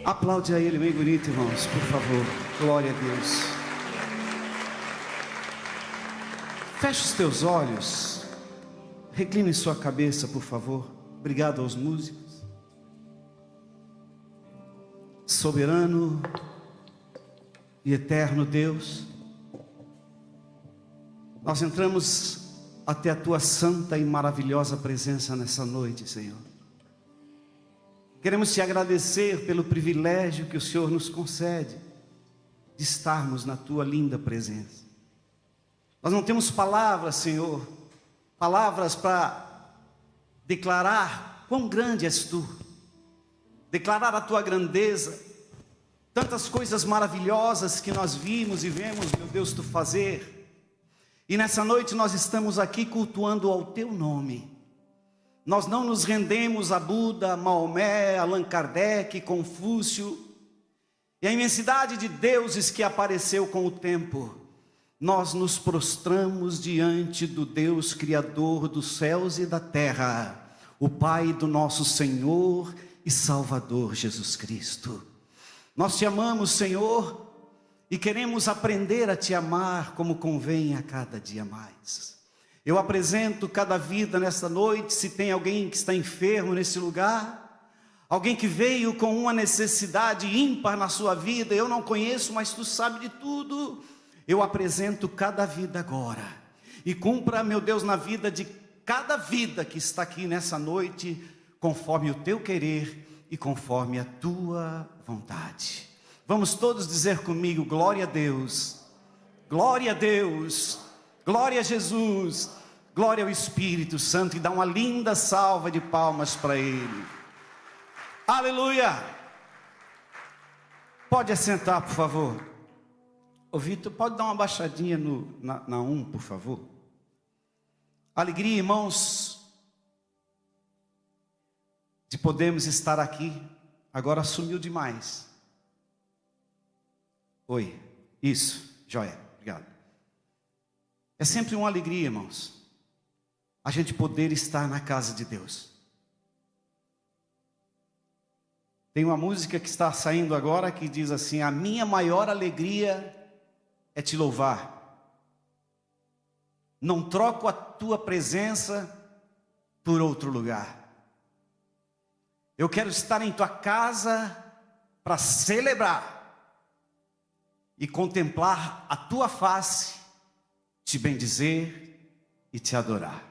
Aplaude a Ele bem bonito, irmãos, por favor. Glória a Deus. Feche os teus olhos. Recline sua cabeça, por favor. Obrigado aos músicos. Soberano e eterno Deus, nós entramos até a Tua santa e maravilhosa presença nessa noite, Senhor. Queremos Te agradecer pelo privilégio que o Senhor nos concede de estarmos na Tua linda presença. Nós não temos palavras, Senhor, palavras para declarar quão grande és Tu, declarar a Tua grandeza, tantas coisas maravilhosas que nós vimos e vemos, meu Deus, Tu fazer. E nessa noite nós estamos aqui cultuando ao Teu nome. Nós não nos rendemos a Buda, Maomé, Allan Kardec, Confúcio e a imensidade de deuses que apareceu com o tempo. Nós nos prostramos diante do Deus Criador dos céus e da terra, o Pai do nosso Senhor e Salvador Jesus Cristo. Nós Te amamos, Senhor, e queremos aprender a Te amar como convém a cada dia mais. Eu apresento cada vida nesta noite. Se tem alguém que está enfermo nesse lugar, alguém que veio com uma necessidade ímpar na sua vida, eu não conheço, mas Tu sabe de tudo. Eu apresento cada vida agora, e cumpra, meu Deus, na vida de cada vida que está aqui nessa noite, conforme o Teu querer e conforme a Tua vontade. Vamos todos dizer comigo: glória a Deus, glória a Deus, glória a Jesus, glória ao Espírito Santo, e dá uma linda salva de palmas para Ele. Aleluia! Pode assentar, por favor. Ô Vitor, pode dar uma baixadinha na 1, por favor? Alegria, irmãos, de podermos estar aqui. Agora sumiu demais. Oi, isso, joia, obrigado. É sempre uma alegria, irmãos, a gente poder estar na casa de Deus. Tem uma música que está saindo agora que diz assim: a minha maior alegria é Te louvar. Não troco a Tua presença por outro lugar. Eu quero estar em Tua casa para celebrar e contemplar a Tua face, Te bendizer e Te adorar.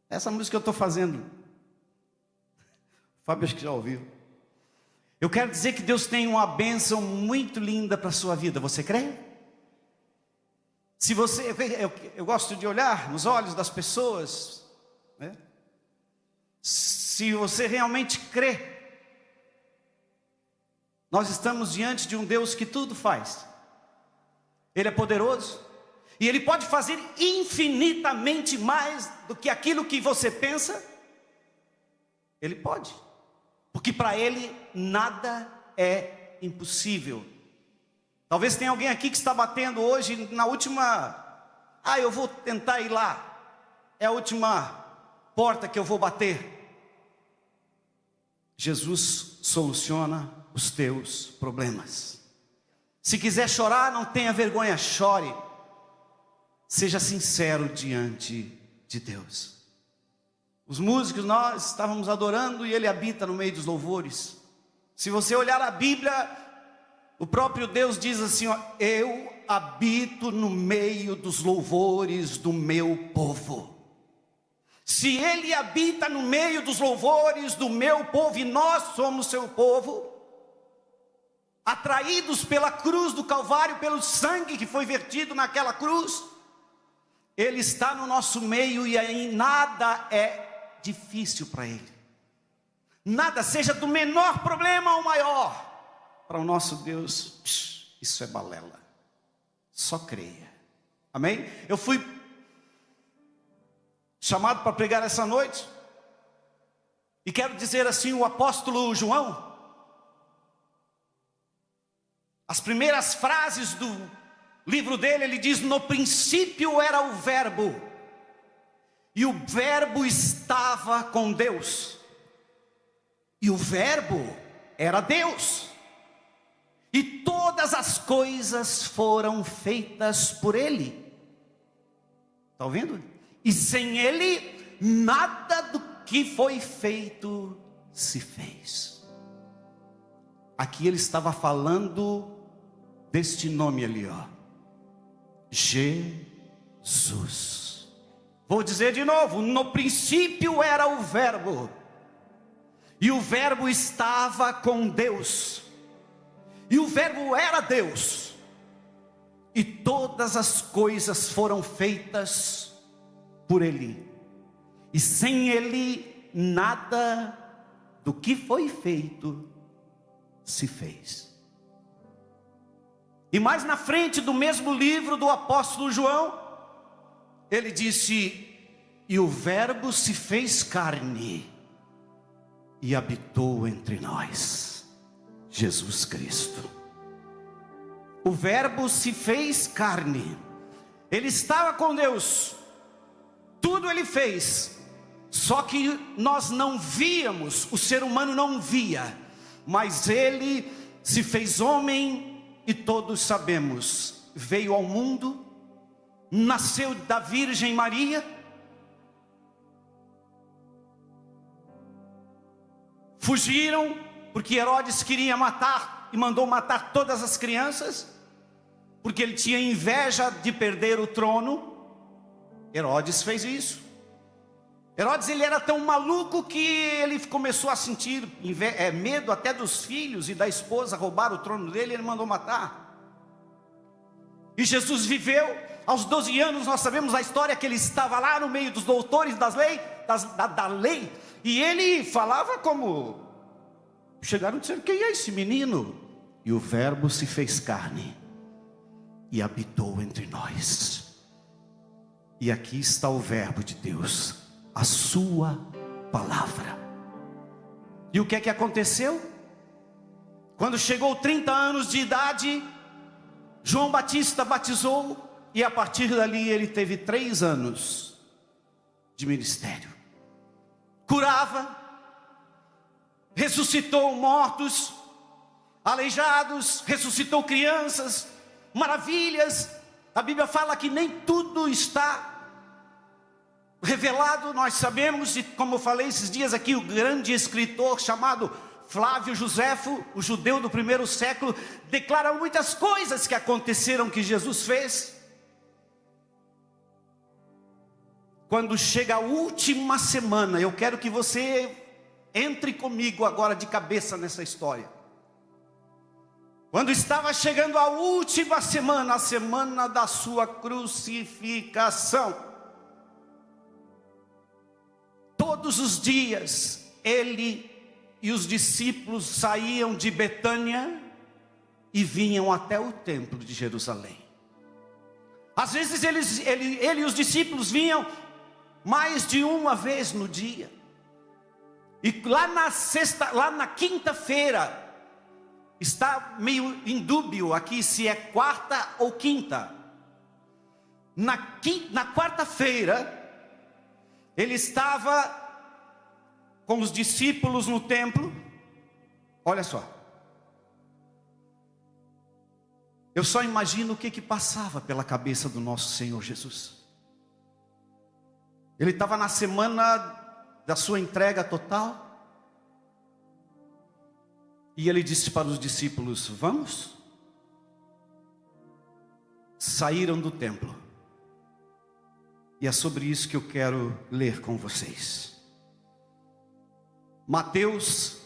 Essa música eu estou fazendo. O Fábio acho que já ouviu. Eu quero dizer que Deus tem uma bênção muito linda para a sua vida. Você crê? Se você, eu gosto de olhar nos olhos das pessoas, né? Se você realmente crê, nós estamos diante de um Deus que tudo faz. Ele é poderoso, e Ele pode fazer infinitamente mais do que aquilo que você pensa. Ele pode, porque para Ele nada é impossível. Talvez tenha alguém aqui que está batendo hoje na última... eu vou tentar ir lá, é a última porta que eu vou bater. Jesus soluciona os teus problemas. Se quiser chorar, não tenha vergonha, chore. Seja sincero diante de Deus. Os músicos, nós estávamos adorando e Ele habita no meio dos louvores. Se você olhar a Bíblia, o próprio Deus diz assim: eu habito no meio dos louvores do meu povo. Se Ele habita no meio dos louvores do meu povo, e nós somos seu povo, atraídos pela cruz do Calvário, pelo sangue que foi vertido naquela cruz, Ele está no nosso meio, e aí nada é difícil para Ele. Nada, seja do menor problema ao maior, para o nosso Deus, isso é balela. Só creia. Amém? Eu fui chamado para pregar essa noite, e quero dizer assim: o apóstolo João, as primeiras frases do livro dele, ele diz: no princípio era o verbo, e o verbo estava com Deus, e o verbo era Deus. e todas as coisas foram feitas por Ele. Está ouvindo? E sem Ele, nada do que foi feito se fez. Aqui ele estava falando deste nome ali, ó, Jesus. Vou dizer de novo: no princípio era o Verbo, e o Verbo estava com Deus, e o Verbo era Deus, e todas as coisas foram feitas por Ele, e sem Ele nada do que foi feito se fez. E mais na frente do mesmo livro do apóstolo João, ele disse: e o Verbo se fez carne e habitou entre nós. Jesus Cristo. O Verbo se fez carne. Ele estava com Deus, tudo ele fez, só que nós não víamos, o ser humano não via, mas ele se fez homem, e todos sabemos, veio ao mundo, nasceu da Virgem Maria, fugiram, porque Herodes queria matar, e mandou matar todas as crianças, porque ele tinha inveja de perder o trono. Herodes fez isso. Herodes, ele era tão maluco que ele começou a sentir medo até dos filhos e da esposa roubar o trono dele, ele mandou matar. E Jesus viveu, aos 12 anos nós sabemos a história, que ele estava lá no meio dos doutores da lei, e ele falava como, chegaram a dizer: quem é esse menino? E o Verbo se fez carne e habitou entre nós. E aqui está o Verbo de Deus, a sua palavra. E o que é que aconteceu? Quando chegou 30 anos de idade, João Batista batizou, e a partir dali ele teve 3 anos de ministério. Curava, ressuscitou mortos, aleijados, ressuscitou crianças, maravilhas. A Bíblia fala que nem tudo está revelado, nós sabemos, e como eu falei esses dias aqui, o grande escritor chamado Flávio Joséfo, o judeu do primeiro século, declara muitas coisas que aconteceram, que Jesus fez. Quando chega a última semana, eu quero que você entre comigo agora de cabeça nessa história. Quando estava chegando a última semana, a semana da sua crucificação, todos os dias, ele e os discípulos saíam de Betânia e vinham até o templo de Jerusalém. Às vezes ele e os discípulos vinham mais de uma vez no dia. E lá na quinta-feira, está meio em dúbio aqui se é quarta ou quinta. Na quarta-feira, ele estava com os discípulos no templo. Olha só, eu só imagino o que passava pela cabeça do nosso Senhor Jesus. Ele estava na semana da sua entrega total, e ele disse para os discípulos: vamos? Saíram do templo, e é sobre isso que eu quero ler com vocês. Mateus,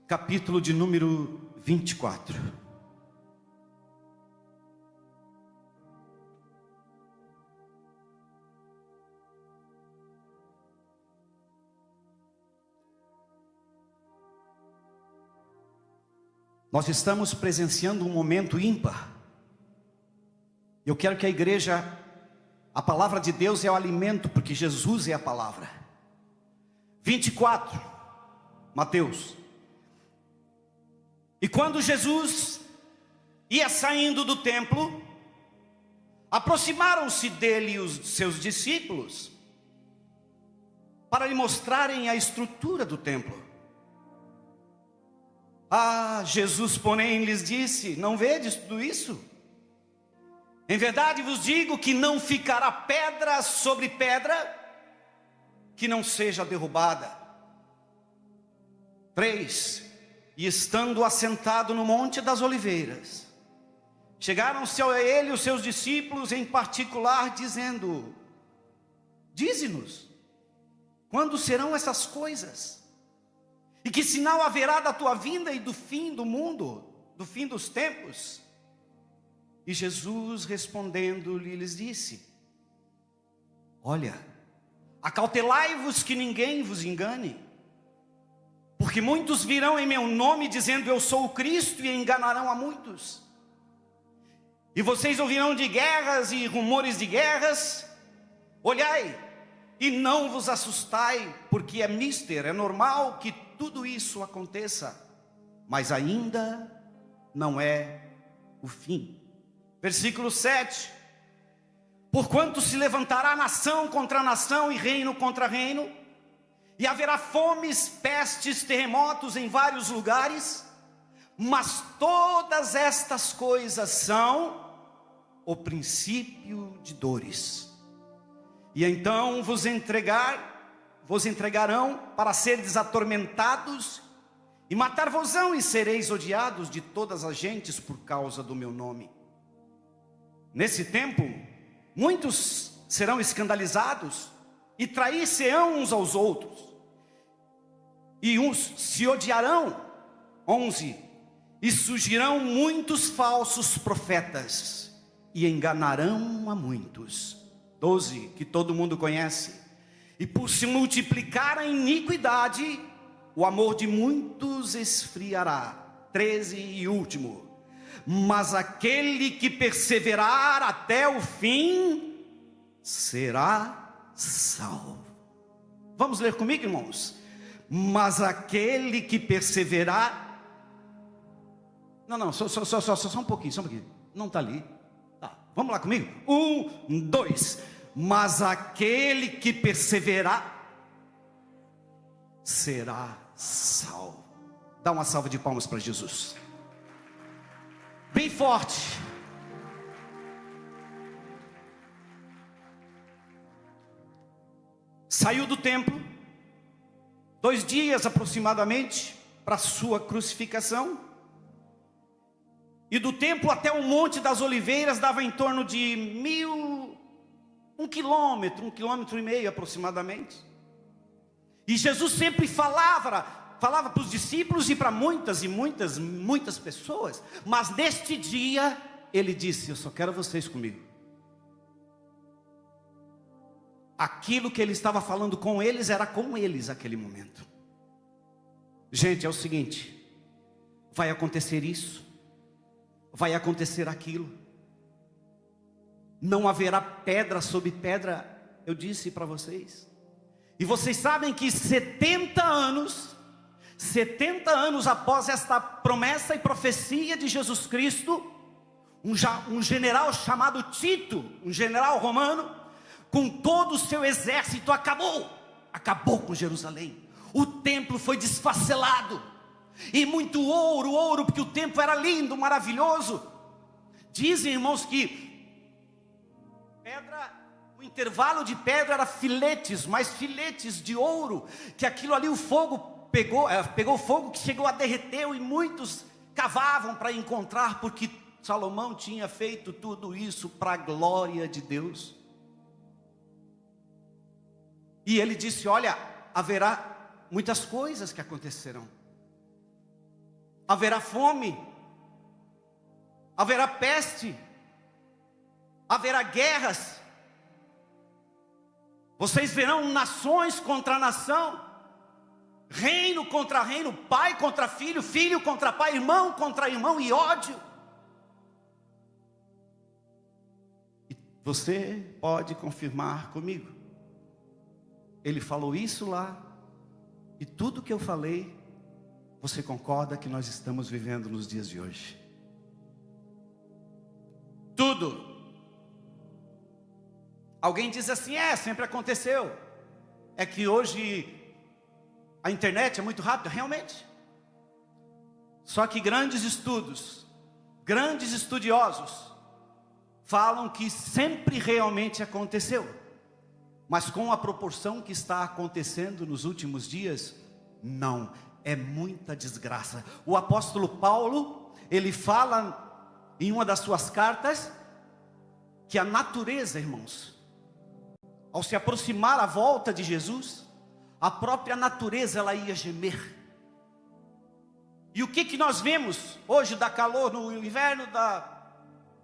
capítulo de número 24. Nós estamos presenciando um momento ímpar. Eu quero que a igreja, a palavra de Deus é o alimento, porque Jesus é a palavra. 24, Mateus. E quando Jesus ia saindo do templo, aproximaram-se dele os seus discípulos, para lhe mostrarem a estrutura do templo. Ah, Jesus, porém, lhes disse: não vedes tudo isso? Em verdade vos digo que não ficará pedra sobre pedra que não seja derrubada. 3. E estando assentado no Monte das Oliveiras, chegaram-se a ele os seus discípulos em particular, dizendo: dize-nos, quando serão essas coisas? E que sinal haverá da tua vinda e do fim do mundo, do fim dos tempos? E Jesus respondendo-lhe, lhes disse: olha, acautelai-vos que ninguém vos engane, porque muitos virão em meu nome dizendo eu sou o Cristo, e enganarão a muitos. E vocês ouvirão de guerras e rumores de guerras. Olhai, e não vos assustai, porque é normal que tudo isso aconteça, mas ainda não é o fim. Versículo 7. Porquanto se levantará nação contra nação e reino contra reino, e haverá fomes, pestes, terremotos em vários lugares, mas todas estas coisas são o princípio de dores. E então vos entregarão para seres atormentados, e matar-vos-ão, e sereis odiados de todas as gentes por causa do meu nome. Nesse tempo, muitos serão escandalizados, e trair-se-ão uns aos outros, e uns se odiarão. 11. E surgirão muitos falsos profetas, e enganarão a muitos. 12, que todo mundo conhece. E por se multiplicar a iniquidade, o amor de muitos esfriará. 13 e último. Mas aquele que perseverar até o fim, será salvo. Vamos ler comigo, irmãos? Mas aquele que perseverar... Não, só um pouquinho. Não está ali. Tá, vamos lá comigo? 1, 2. Mas aquele que perseverar será salvo. Dá uma salva de palmas para Jesus. Bem forte. Saiu do templo 2 dias aproximadamente para a sua crucificação. E do templo até o Monte das Oliveiras dava em torno de 1 quilômetro, 1,5 quilômetros aproximadamente. E Jesus sempre falava para os discípulos e para muitas pessoas. Mas neste dia ele disse: eu só quero vocês comigo. Aquilo que ele estava falando com eles era com eles naquele momento. Gente, é o seguinte: vai acontecer isso, vai acontecer aquilo. Não haverá pedra sobre pedra, eu disse para vocês. E vocês sabem que 70 anos após esta promessa e profecia de Jesus Cristo, um general chamado Tito, um general romano, com todo o seu exército, acabou com Jerusalém. O templo foi desfacelado, e muito ouro, porque o templo era lindo, maravilhoso. Dizem, irmãos, que o intervalo de pedra era filetes, mas filetes de ouro, que aquilo ali o fogo pegou fogo, que chegou a derreter, e muitos cavavam para encontrar, porque Salomão tinha feito tudo isso para a glória de Deus. E ele disse: olha, haverá muitas coisas que acontecerão. Haverá fome, haverá peste, haverá guerras. Vocês verão nações contra nação, reino contra reino, pai contra filho, filho contra pai, irmão contra irmão, e ódio. E você pode confirmar comigo. Ele falou isso lá, e tudo que eu falei, você concorda que nós estamos vivendo nos dias de hoje? Tudo. Alguém diz assim: sempre aconteceu. É que hoje a internet é muito rápida, realmente. Só que grandes estudos, grandes estudiosos, falam que sempre realmente aconteceu. Mas com a proporção que está acontecendo nos últimos dias, não, é muita desgraça. O apóstolo Paulo, ele fala em uma das suas cartas, que a natureza, irmãos, ao se aproximar a volta de Jesus, a própria natureza ela ia gemer. E o que nós vemos hoje? Dá calor no inverno, dá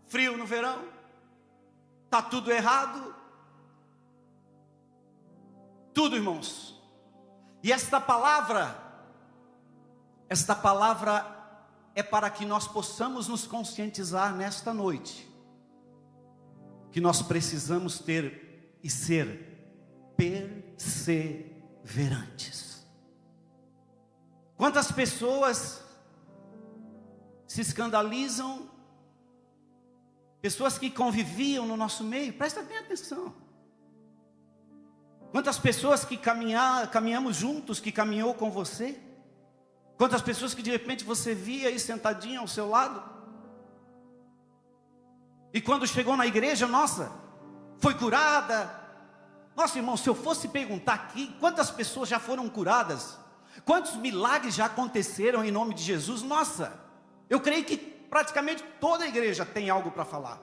frio no verão, está tudo errado, tudo, irmãos. E esta palavra é para que nós possamos nos conscientizar nesta noite, que nós precisamos ter e ser perseverantes. Quantas pessoas se escandalizam, pessoas que conviviam no nosso meio, presta bem atenção. Quantas pessoas que caminhamos juntos, que caminhou com você, quantas pessoas que de repente você via aí sentadinha ao seu lado, e quando chegou na igreja, nossa, foi curada. Nossa, irmão, se eu fosse perguntar aqui, quantas pessoas já foram curadas? Quantos milagres já aconteceram em nome de Jesus? Nossa, eu creio que praticamente toda a igreja tem algo para falar.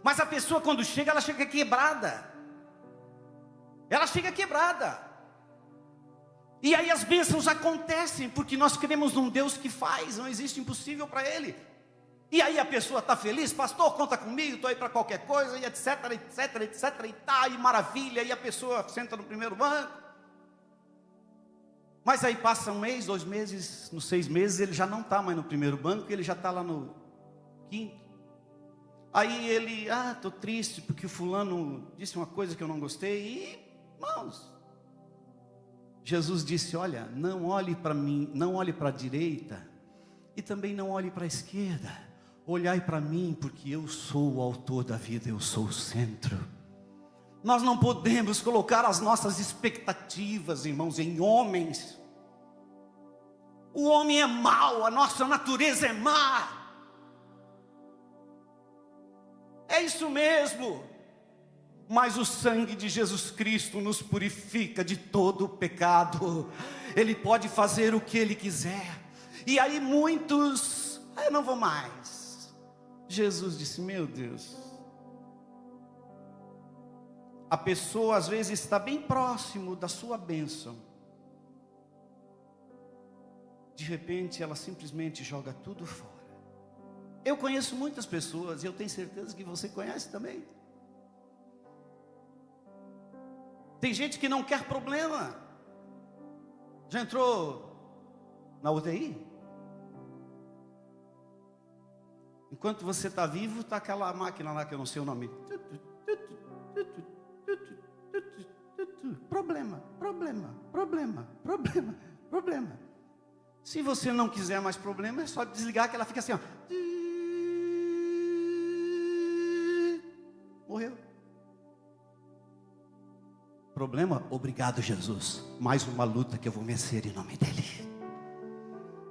Mas a pessoa quando chega, ela chega quebrada. Ela chega quebrada. E aí as bênçãos acontecem, porque nós cremos num Deus que faz, não existe impossível para Ele. E aí a pessoa está feliz, pastor, conta comigo, estou aí para qualquer coisa, e etc, e tá, e maravilha, e a pessoa senta no primeiro banco. Mas aí passa um mês, 2 meses, nos 6 meses, ele já não está mais no primeiro banco, ele já está lá no 5º. Aí ele, estou triste, porque o fulano disse uma coisa que eu não gostei, e, irmãos, Jesus disse, olha, não olhe para mim, não olhe para a direita, e também não olhe para a esquerda. Olhai para mim, porque eu sou o autor da vida, eu sou o centro. Nós não podemos colocar as nossas expectativas, irmãos, em homens. O homem é mau, a nossa natureza é má. É isso mesmo. Mas o sangue de Jesus Cristo nos purifica de todo o pecado. Ele pode fazer o que Ele quiser. E aí muitos, eu não vou mais. Jesus disse, meu Deus. A pessoa às vezes está bem próximo da sua bênção. De repente ela simplesmente joga tudo fora. Eu conheço muitas pessoas, e eu tenho certeza que você conhece também. Tem gente que não quer problema. Já entrou na UTI? Enquanto você está vivo, está aquela máquina lá que eu não sei o nome. Problema. Se você não quiser mais problema, é só desligar que ela fica assim, ó. Morreu. Problema? Obrigado, Jesus. Mais uma luta que eu vou vencer em nome dEle.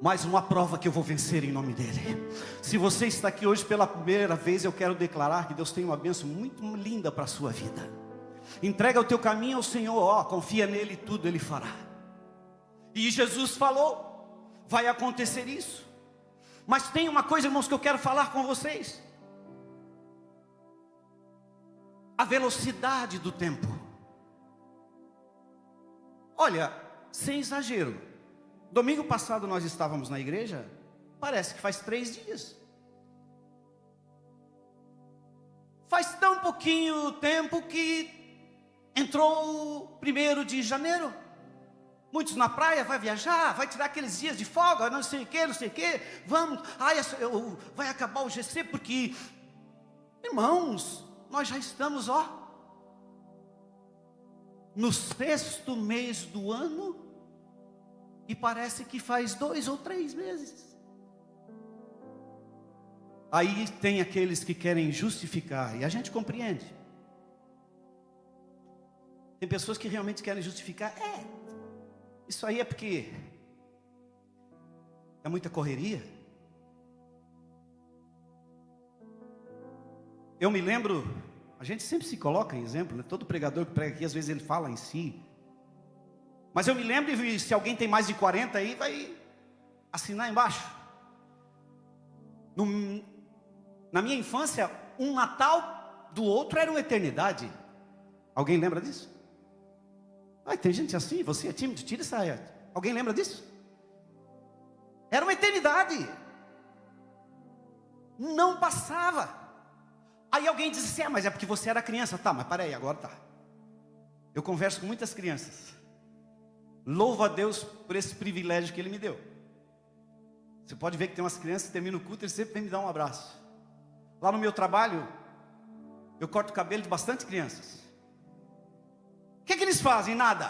Mais uma prova que eu vou vencer em nome dEle. Se você está aqui hoje pela primeira vez, eu quero declarar que Deus tem uma bênção muito linda para a sua vida. Entrega o teu caminho ao Senhor, confia nele e tudo Ele fará. E Jesus falou, vai acontecer isso. Mas tem uma coisa, irmãos, que eu quero falar com vocês. A velocidade do tempo. Olha, sem exagero, domingo passado nós estávamos na igreja, parece que faz 3 dias. Faz tão pouquinho tempo que entrou o 1º de janeiro. Muitos na praia, vai viajar, vai tirar aqueles dias de folga, não sei o que, vamos, vai acabar o GC, porque, irmãos, nós já estamos, no 6º mês do ano, e parece que faz 2 ou 3 meses. Aí tem aqueles que querem justificar, e a gente compreende. Tem pessoas que realmente querem justificar, isso aí é porque É muita correria. Eu me lembro, a gente sempre se coloca em exemplo, né? Todo pregador que prega aqui, às vezes ele fala em si. Mas eu me lembro, e se alguém tem mais de 40 aí, vai assinar embaixo. Na minha infância, um Natal do outro era uma eternidade. Alguém lembra disso? Tem gente assim, você é tímido, tira essa. Alguém lembra disso? Era uma eternidade. Não passava. Aí alguém diz assim, mas é porque você era criança. Tá, mas para aí, agora tá. Eu converso com muitas crianças. Louvo a Deus por esse privilégio que Ele me deu. Você pode ver que tem umas crianças que terminam o culto, eles sempre vêm me dar um abraço. Lá no meu trabalho, eu corto o cabelo de bastante crianças. O que eles fazem? Nada.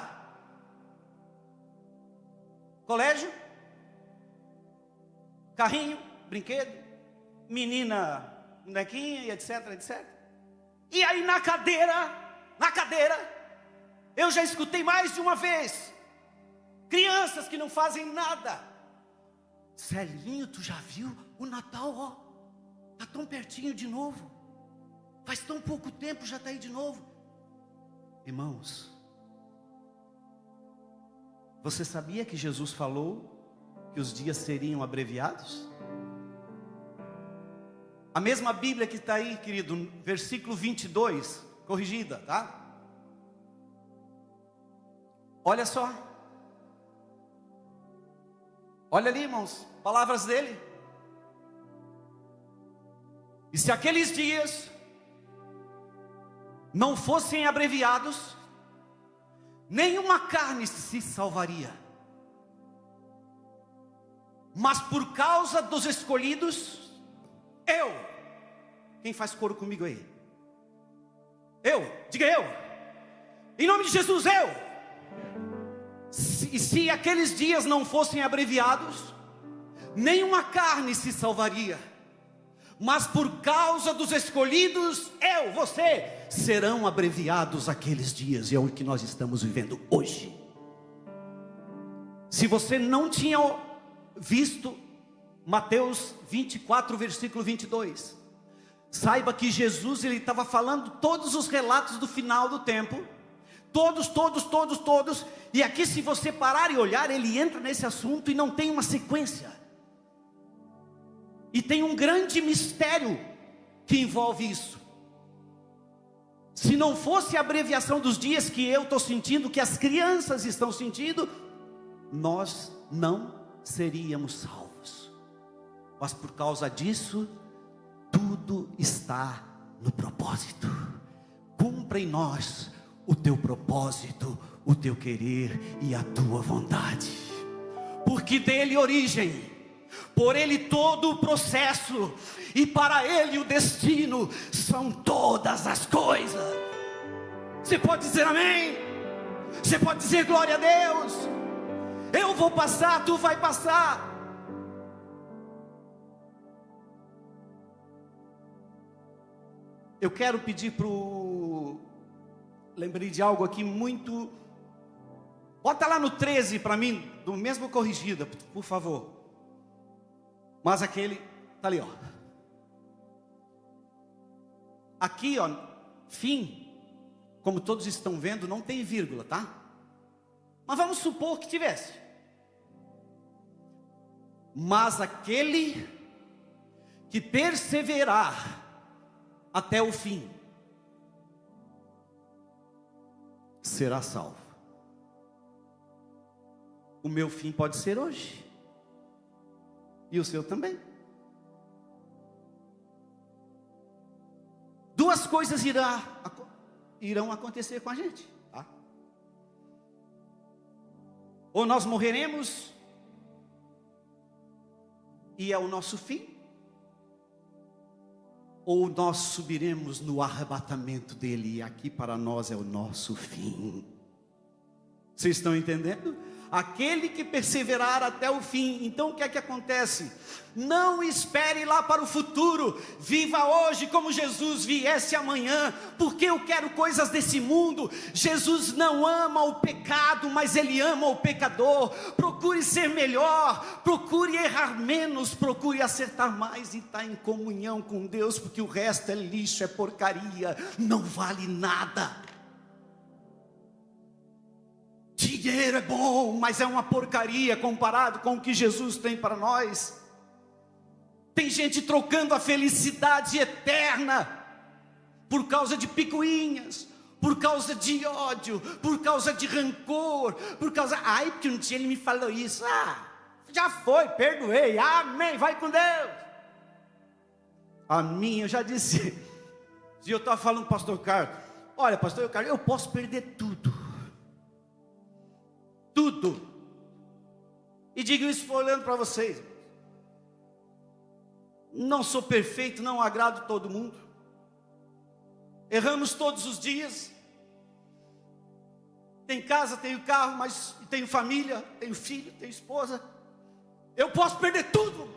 Colégio, carrinho, brinquedo, menina, bonequinha e etc, etc. E aí na cadeira, eu já escutei mais de uma vez crianças que não fazem nada. Celinho, tu já viu o Natal, ó, tá tão pertinho de novo, faz tão pouco tempo, já está aí de novo. Irmãos, você sabia que Jesus falou que os dias seriam abreviados? A mesma Bíblia que está aí, querido, versículo 22, corrigida, tá? Olha só. Olha ali, irmãos, palavras dele. E se aqueles dias não fossem abreviados, nenhuma carne se salvaria. Mas por causa dos escolhidos, quem faz coro comigo aí? Diga eu. Em nome de Jesus, se aqueles dias não fossem abreviados, nenhuma carne se salvaria. Mas por causa dos escolhidos, você, serão abreviados aqueles dias. E é o que nós estamos vivendo hoje. Se você não tinha visto Mateus 24, versículo 22, saiba que Jesus, ele estava falando todos os relatos do final do tempo. Todos. E aqui, se você parar e olhar, ele entra nesse assunto e não tem uma sequência. E tem um grande mistério que envolve isso. Se não fosse a abreviação dos dias que eu estou sentindo, que as crianças estão sentindo, nós não seríamos salvos. Mas por causa disso, tudo está no propósito. Cumpra em nós o teu propósito, o teu querer e a tua vontade. Porque dele origem, por ele todo o processo, e para ele o destino, são todas as coisas. Você pode dizer amém? Você pode dizer glória a Deus? Eu vou passar, tu vai passar. Eu quero pedir lembrei de algo aqui muito. Bota lá no 13 para mim, do mesmo corrigida, por favor. Mas aquele, tá ali, ó. Aqui, ó, fim, como todos estão vendo, não tem vírgula, tá? Mas vamos supor que tivesse. Mas aquele que perseverar até o fim será salvo. O meu fim pode ser hoje, e o seu também. Duas coisas irão acontecer com a gente, tá? Ou nós morreremos e é o nosso fim, ou nós subiremos no arrebatamento dele, e aqui para nós é o nosso fim. Vocês estão entendendo? aquele que perseverar até o fim. Então o que é que acontece? Não espere lá para o futuro, viva hoje como Jesus viesse amanhã, porque eu quero coisas desse mundo. Jesus não ama o pecado, mas Ele ama o pecador. Procure ser melhor, procure errar menos, procure acertar mais e estar em comunhão com Deus, porque o resto é lixo, é porcaria, não vale nada. Dinheiro é bom, mas é uma porcaria comparado com o que Jesus tem para nós. Tem gente trocando a felicidade eterna por causa de picuinhas, por causa de ódio, por causa de rancor, por causa... Ai, porque um dia ele me falou isso. Já foi, perdoei, amém, vai com Deus. A minha, eu já disse. Se eu estava falando para o pastor Carlos, olha, pastor Carlos, eu posso perder tudo. Tudo. E digo isso olhando para vocês. Não sou perfeito, não agrado todo mundo. Erramos todos os dias. Tenho casa, tenho carro, mas tenho família, tenho filho, tenho esposa. Eu posso perder tudo,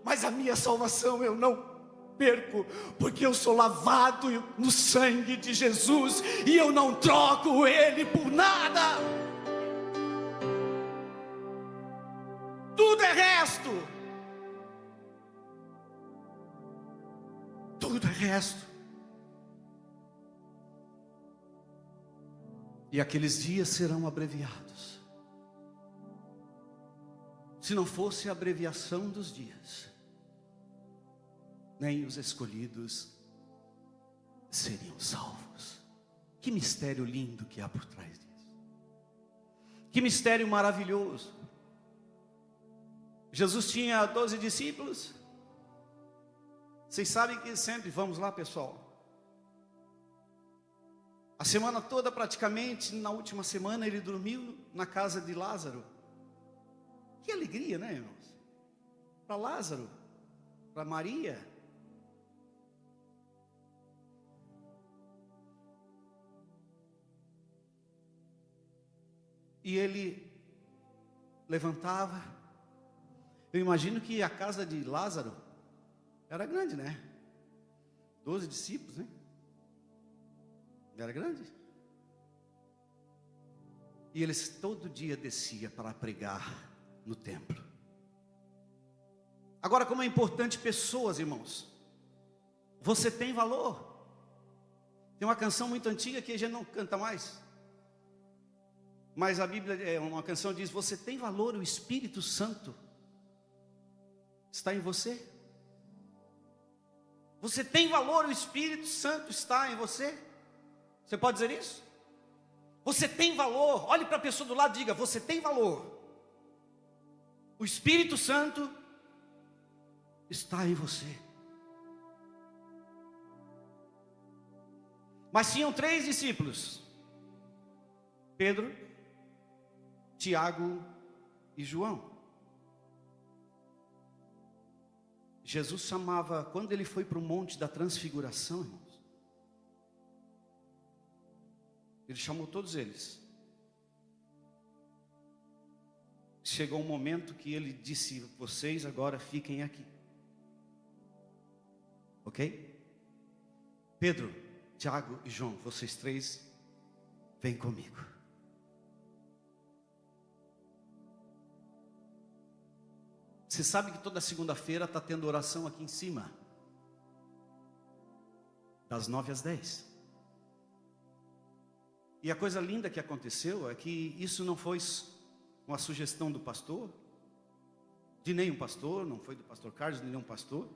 mas a minha salvação eu não perco, porque eu sou lavado no sangue de Jesus e eu não troco Ele por nada. Tudo é resto. Tudo é resto. E aqueles dias serão abreviados. Se não fosse a abreviação dos dias, nem os escolhidos seriam salvos. Que mistério lindo que há por trás disso. Que mistério maravilhoso. Jesus tinha 12 discípulos. Vocês sabem que sempre, vamos lá pessoal, a semana toda praticamente, na última semana ele dormiu na casa de Lázaro. Que alegria, né, irmãos? Para Lázaro, para Maria. E ele levantava. Eu imagino que a casa de Lázaro era grande, né? 12 discípulos, né? Era grande. E eles todo dia desciam para pregar no templo. Agora, como é importante pessoas, irmãos. Você tem valor. Tem uma canção muito antiga que a gente não canta mais. Mas a Bíblia, uma canção diz: você tem valor, o Espírito Santo está em você. Você tem valor, o Espírito Santo está em você. Você pode dizer isso? Você tem valor. Olhe para a pessoa do lado e diga: você tem valor. O Espírito Santo está em você. Mas tinham 3 discípulos: Pedro, Tiago e João. Jesus chamava, quando ele foi para o monte da transfiguração, irmãos, ele chamou todos eles. Chegou um momento que ele disse: vocês agora fiquem aqui. Ok? Pedro, Tiago e João, vocês 3, vem comigo. Você sabe que toda segunda-feira está tendo oração aqui em cima, das 9 às 10. E a coisa linda que aconteceu é que isso não foi uma sugestão do pastor, de nenhum pastor, não foi do pastor Carlos, de nenhum pastor.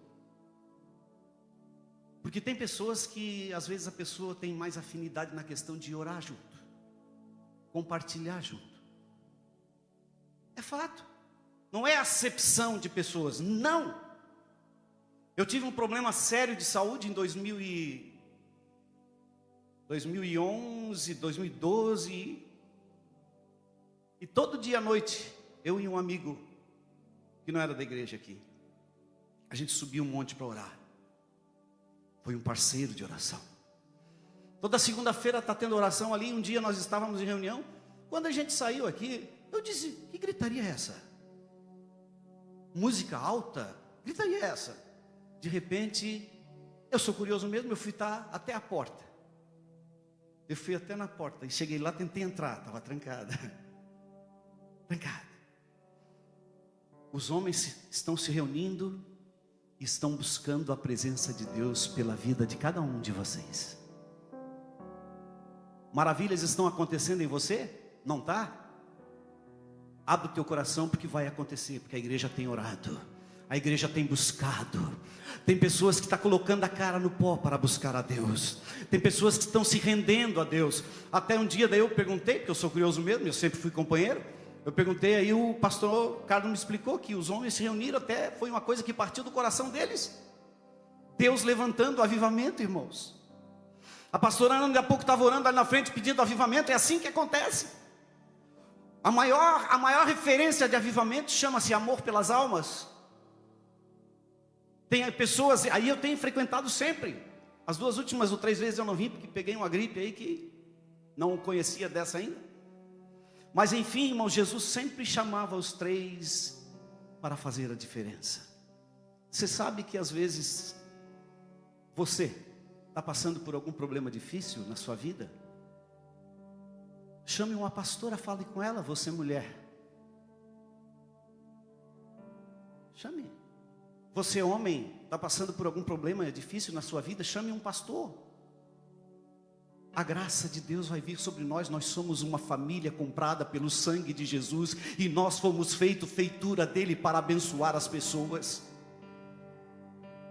Porque tem pessoas que, às vezes a pessoa tem mais afinidade na questão de orar junto, compartilhar junto. É fato. Não é acepção de pessoas, não. Eu tive um problema sério de saúde em 2011, 2012. E todo dia à noite, eu e um amigo, que não era da igreja aqui, a gente subiu um monte para orar. Foi um parceiro de oração. Toda segunda-feira está tendo oração ali. Um dia nós estávamos em reunião. Quando a gente saiu aqui, Eu disse, que gritaria é essa? Música alta? Gritaria é essa? De repente, eu sou curioso mesmo, eu fui até a porta. Eu fui até na porta e cheguei lá, tentei entrar, estava trancada. Trancada. Os homens estão se reunindo e estão buscando a presença de Deus pela vida de cada um de vocês. Maravilhas estão acontecendo em você? Não está? Abre o teu coração, porque vai acontecer, porque a igreja tem orado, a igreja tem buscado. Tem pessoas que estão colocando a cara no pó para buscar a Deus. Tem pessoas que estão se rendendo a Deus. Até um dia daí eu perguntei, porque eu sou curioso mesmo, eu sempre fui companheiro. Eu perguntei, aí o pastor Carlos me explicou que os homens se reuniram, até foi uma coisa que partiu do coração deles. Deus levantando o avivamento, irmãos. A pastora Ana, daqui a pouco estava orando ali na frente, pedindo avivamento. É assim que acontece. A maior referência de avivamento chama-se amor pelas almas. Tem pessoas, aí eu tenho frequentado sempre. As 2 últimas ou 3 vezes eu não vim, porque peguei uma gripe aí que não conhecia dessa ainda. Mas enfim, irmão, Jesus sempre chamava os 3 para fazer a diferença. Você sabe que às vezes você está passando por algum problema difícil na sua vida? Chame uma pastora, fale com ela, você mulher. Chame. Você homem, está passando por algum problema difícil na sua vida? Chame um pastor. A graça de Deus vai vir sobre nós. Nós somos uma família comprada pelo sangue de Jesus, e nós fomos feitura dele para abençoar as pessoas.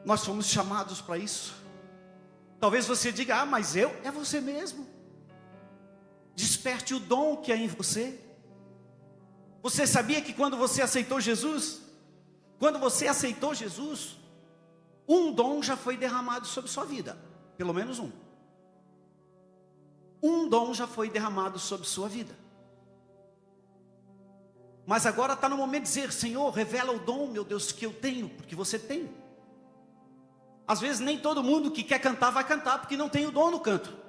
Nós fomos chamados para isso. Talvez você diga, mas é você mesmo. Desperte o dom que há em você. Você sabia que quando você aceitou Jesus, um dom já foi derramado sobre sua vida, pelo menos um. Um dom já foi derramado sobre sua vida. Mas agora está no momento de dizer, Senhor, revela o dom, meu Deus, que eu tenho, porque você tem. Às vezes nem todo mundo que quer cantar vai cantar, porque não tem o dom no canto.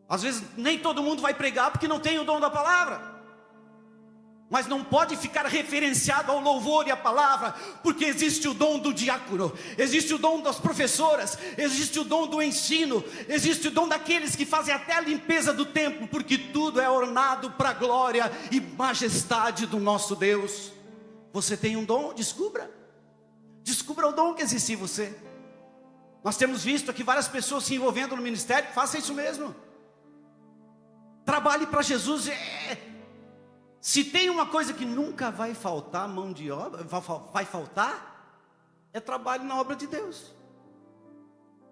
Às vezes nem todo mundo vai pregar, porque não tem o dom da palavra. Mas não pode ficar referenciado ao louvor e à palavra, porque existe o dom do diácono, existe o dom das professoras, existe o dom do ensino, existe o dom daqueles que fazem até a limpeza do templo, porque tudo é ornado para a glória e majestade do nosso Deus. Você tem um dom? Descubra o dom que existe em você. Nós temos visto aqui várias pessoas se envolvendo no ministério. Faça isso mesmo. Trabalhe para Jesus. Se tem uma coisa que nunca vai faltar, mão de obra, vai faltar, é trabalho na obra de Deus.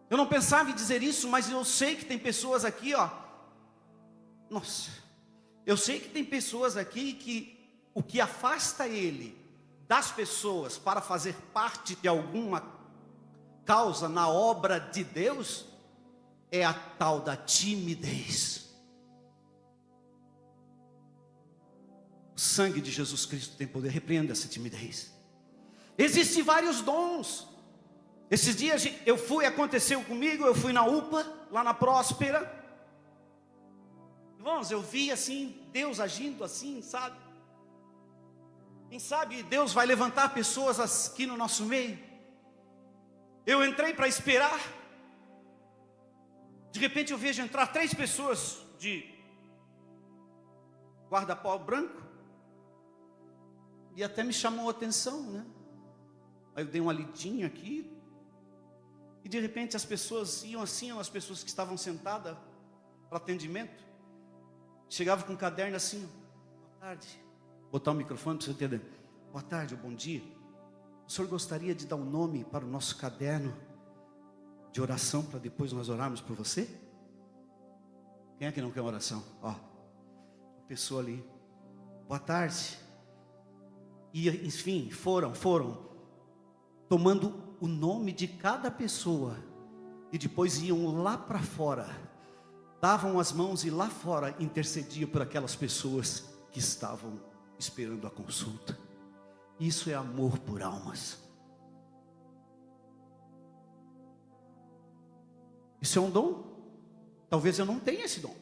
Eu não pensava em dizer isso, mas eu sei que tem pessoas aqui, eu sei que tem pessoas aqui que o que afasta ele das pessoas para fazer parte de alguma causa na obra de Deus é a tal da timidez. O sangue de Jesus Cristo tem poder, repreenda essa timidez. Existem vários dons. Esses dias aconteceu comigo, eu fui na UPA, lá na Próspera. Irmãos, eu vi assim, Deus agindo assim, sabe? Quem sabe Deus vai levantar pessoas aqui no nosso meio. Eu entrei para esperar. De repente eu vejo entrar 3 pessoas de guarda-pau branco. E até me chamou a atenção, né? Aí eu dei uma lidinha aqui. E de repente as pessoas iam assim, as pessoas que estavam sentadas para atendimento, chegavam com um caderno assim, boa tarde. Botar o microfone para você entender. Boa tarde, bom dia. O senhor gostaria de dar um nome para o nosso caderno de oração, para depois nós orarmos por você? Quem é que não quer uma oração? A pessoa ali. Boa tarde. E enfim, foram tomando o nome de cada pessoa, e depois iam lá para fora, davam as mãos e lá fora intercediam por aquelas pessoas que estavam esperando a consulta. Isso é amor por almas. Isso é um dom. Talvez eu não tenha esse dom.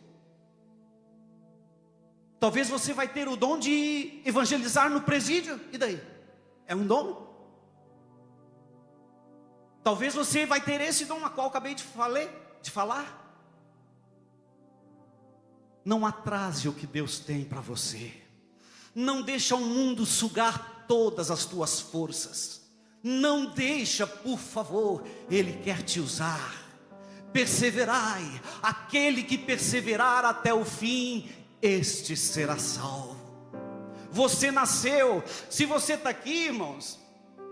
Talvez você vai ter o dom de evangelizar no presídio, e daí? É um dom. Talvez você vai ter esse dom a qual acabei de falar. Não atrase o que Deus tem para você. Não deixa o mundo sugar todas as tuas forças. Não deixa, por favor, Ele quer te usar. Perseverai, aquele que perseverar até o fim, este será salvo. Você nasceu, se você está aqui, irmãos,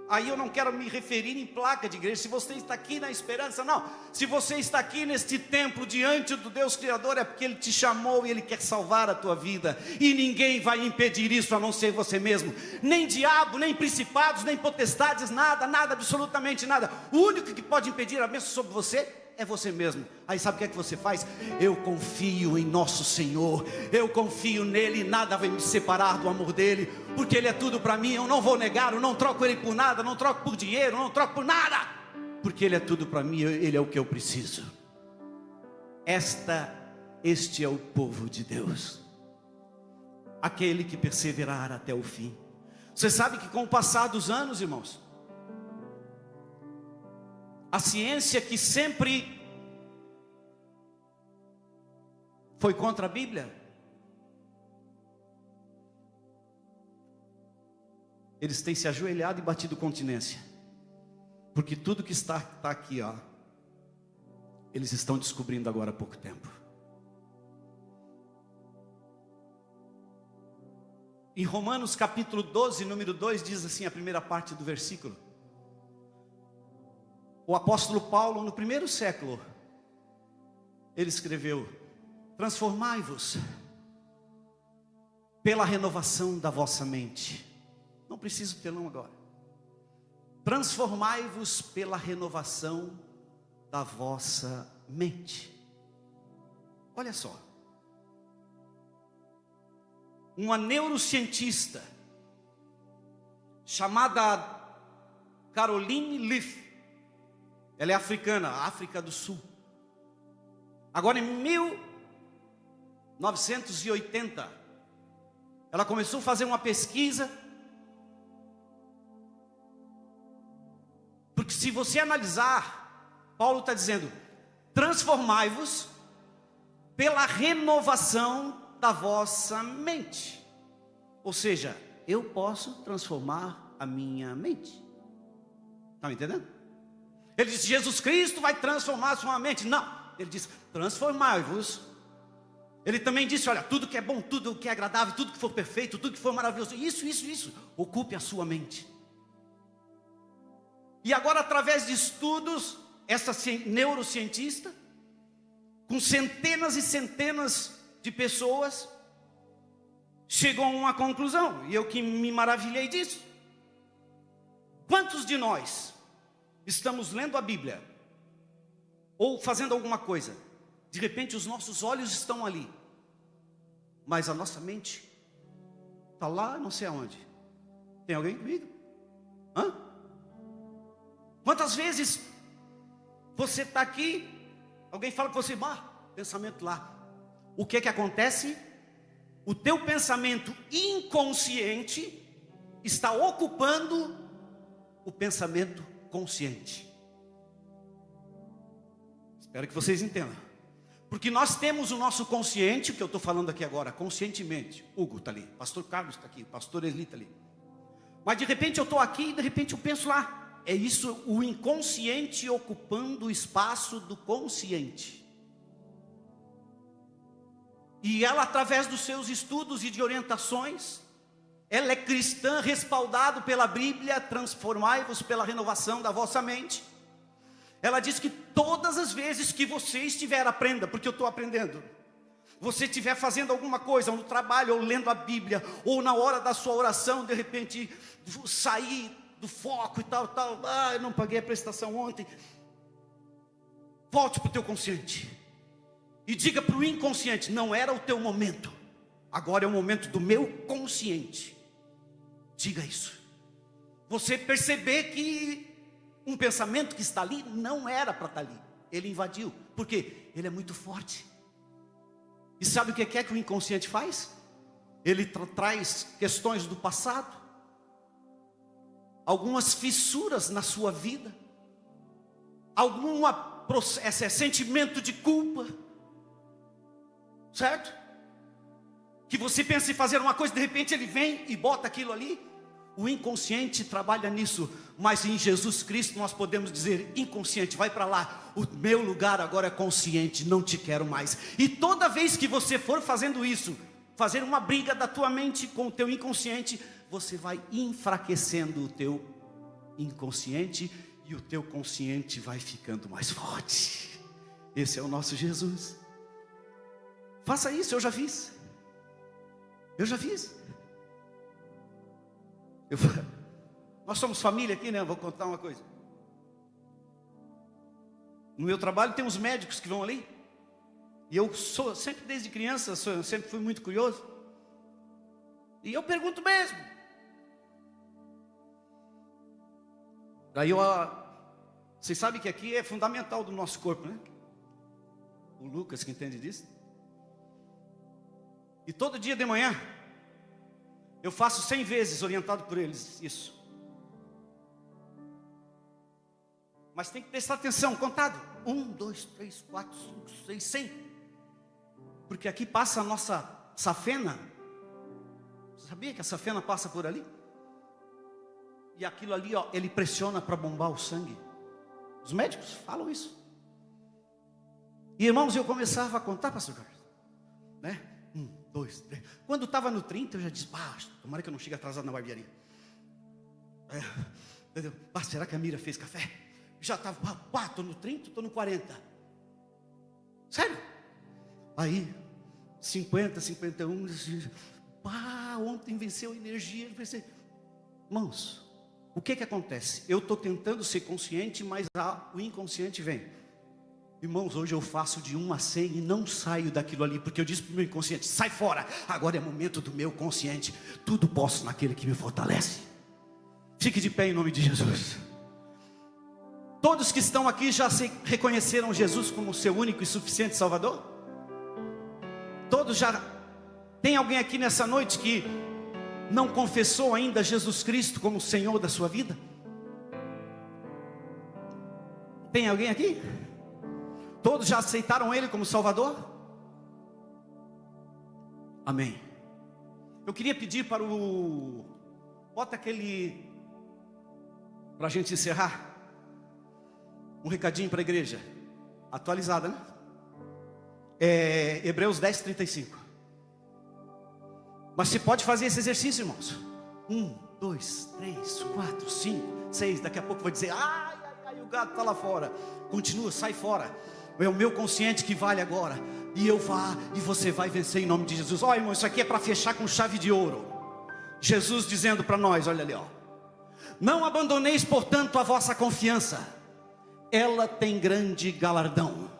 aí eu não quero me referir em placa de igreja, se você está aqui na esperança, não. Se você está aqui neste templo, diante do Deus Criador, é porque Ele te chamou e Ele quer salvar a tua vida. E ninguém vai impedir isso a não ser você mesmo. Nem diabo, nem principados, nem potestades, nada, absolutamente nada. O único que pode impedir a bênção sobre você é você mesmo. Aí sabe o que é que você faz? Eu confio em nosso Senhor, eu confio nele, e nada vai me separar do amor dele, porque ele é tudo para mim. Eu não vou negar, eu não troco ele por nada, não troco por dinheiro, não troco por nada, porque ele é tudo para mim, ele é o que eu preciso. Este é o povo de Deus, aquele que perseverar até o fim. Você sabe que com o passar dos anos, irmãos, a ciência que sempre foi contra a Bíblia, eles têm se ajoelhado e batido continência, porque tudo que está aqui, ó, eles estão descobrindo agora há pouco tempo. Em Romanos capítulo 12, número 2, diz assim a primeira parte do versículo. O apóstolo Paulo, no primeiro século, ele escreveu: transformai-vos pela renovação da vossa mente. Não preciso telão agora. Transformai-vos pela renovação da vossa mente. Olha só. Uma neurocientista chamada Caroline Leaf, ela é africana, África do Sul. Agora em 1980, ela começou a fazer uma pesquisa, porque se você analisar, Paulo está dizendo: transformai-vos pela renovação da vossa mente. Ou seja, eu posso transformar a minha mente. Está me entendendo? Ele diz: Jesus Cristo vai transformar a sua mente. Não, ele diz: transformai-vos. Ele também disse: olha, tudo que é bom, tudo que é agradável, tudo que for perfeito, tudo que for maravilhoso, isso, ocupe a sua mente. E agora, através de estudos, essa neurocientista, com centenas e centenas de pessoas, chegou a uma conclusão, e eu que me maravilhei disso. Quantos de nós estamos lendo a Bíblia, ou fazendo alguma coisa, de repente os nossos olhos estão ali, mas a nossa mente está lá não sei aonde? Tem alguém comigo? Hã? Quantas vezes você está aqui, alguém fala com você: pensamento lá. O que que acontece? O teu pensamento inconsciente está ocupando o pensamento consciente. Espero que vocês entendam. Porque nós temos o nosso consciente, que eu estou falando aqui agora, conscientemente. Hugo está ali, pastor Carlos está aqui, pastor Esli está ali. Mas de repente eu estou aqui e de repente eu penso lá. É isso, o inconsciente ocupando o espaço do consciente. E ela, através dos seus estudos e de orientações, ela é cristã, respaldado pela Bíblia. Transformai-vos pela renovação da vossa mente. Ela diz que todas as vezes que você estiver, aprenda, porque eu estou aprendendo. Você estiver fazendo alguma coisa, ou no trabalho, ou lendo a Bíblia, ou na hora da sua oração, de repente, sair do foco e tal. Eu não paguei a prestação ontem. Volte para o teu consciente. E diga para o inconsciente: não era o teu momento. Agora é o momento do meu consciente. Diga isso. Você perceber que um pensamento que está ali não era para estar ali. Ele invadiu. Por quê? Ele é muito forte. E sabe o que é que o inconsciente faz? ele traz questões do passado, algumas fissuras na sua vida, sentimento de culpa, certo? Que você pensa em fazer uma coisa, de repente ele vem e bota aquilo ali. O inconsciente trabalha nisso, mas em Jesus Cristo nós podemos dizer: inconsciente, vai para lá, o meu lugar agora é consciente, não te quero mais. E toda vez que você for fazendo isso, fazer uma briga da tua mente com o teu inconsciente, você vai enfraquecendo o teu inconsciente, e o teu consciente vai ficando mais forte. Esse é o nosso Jesus. Faça isso, eu já fiz. Nós somos família aqui, né? Vou contar uma coisa. No meu trabalho tem uns médicos que vão ali. E eu sou, sempre desde criança, sempre fui muito curioso. E eu pergunto mesmo. Daí vocês sabem que aqui é fundamental do nosso corpo, né? O Lucas que entende disso. E todo dia de manhã eu faço 100 vezes, orientado por eles, isso. Mas tem que prestar atenção, contado. 1, 2, 3, 4, 5, 6, 100. Porque aqui passa a nossa safena. Você sabia que a safena passa por ali? E aquilo ali, ó, ele pressiona para bombar o sangue. Os médicos falam isso. E irmãos, eu começava a contar, pastor Carlos, né? 1, 2, 3. Quando estava no 30, eu já disse: tomara que eu não chegue atrasado na barbearia. Será que a Mira fez café? Já estava, estou no 30, estou no 40. Sério? Aí, 50, 51, ontem venceu a energia. Irmãos, o que acontece? Eu estou tentando ser consciente, mas o inconsciente vem. Irmãos, hoje eu faço de 1 a 100 e não saio daquilo ali, porque eu disse para o meu inconsciente: sai fora, agora é momento do meu consciente. Tudo posso naquele que me fortalece. Fique de pé em nome de Jesus. Todos que estão aqui já reconheceram Jesus como seu único e suficiente Salvador? Todos já... Tem alguém aqui nessa noite que não confessou ainda Jesus Cristo como Senhor da sua vida? Tem alguém aqui? Todos já aceitaram Ele como Salvador? Amém. Eu queria pedir para bota aquele, para a gente encerrar, um recadinho para a igreja, atualizada, né? Hebreus 10, 35. Mas você pode fazer esse exercício, irmãos. 1, 2, 3, 4, 5, 6. Daqui a pouco vai dizer: ai, o gato está lá fora. Continua, sai fora. É o meu consciente que vale agora. E você vai vencer em nome de Jesus. Olha, irmão, isso aqui é para fechar com chave de ouro. Jesus dizendo para nós, olha ali, ó: não abandoneis, portanto, a vossa confiança, ela tem grande galardão.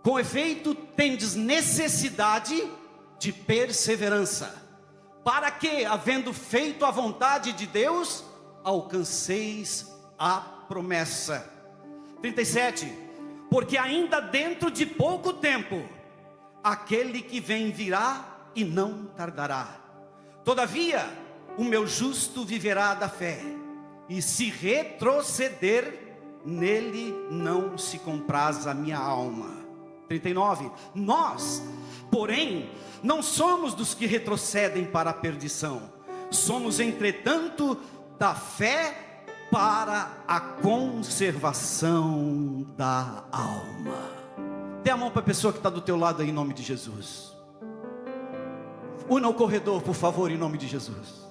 Com efeito, tendes necessidade de perseverança, para que, havendo feito a vontade de Deus, alcanceis a promessa. 37. Porque ainda dentro de pouco tempo, aquele que vem virá e não tardará. Todavia, o meu justo viverá da fé, e se retroceder, nele não se compraz a minha alma. 39. Nós, porém, não somos dos que retrocedem para a perdição, somos, entretanto, da fé para a conservação da alma. Dê a mão para a pessoa que está do teu lado aí, em nome de Jesus. Una o corredor, por favor, em nome de Jesus.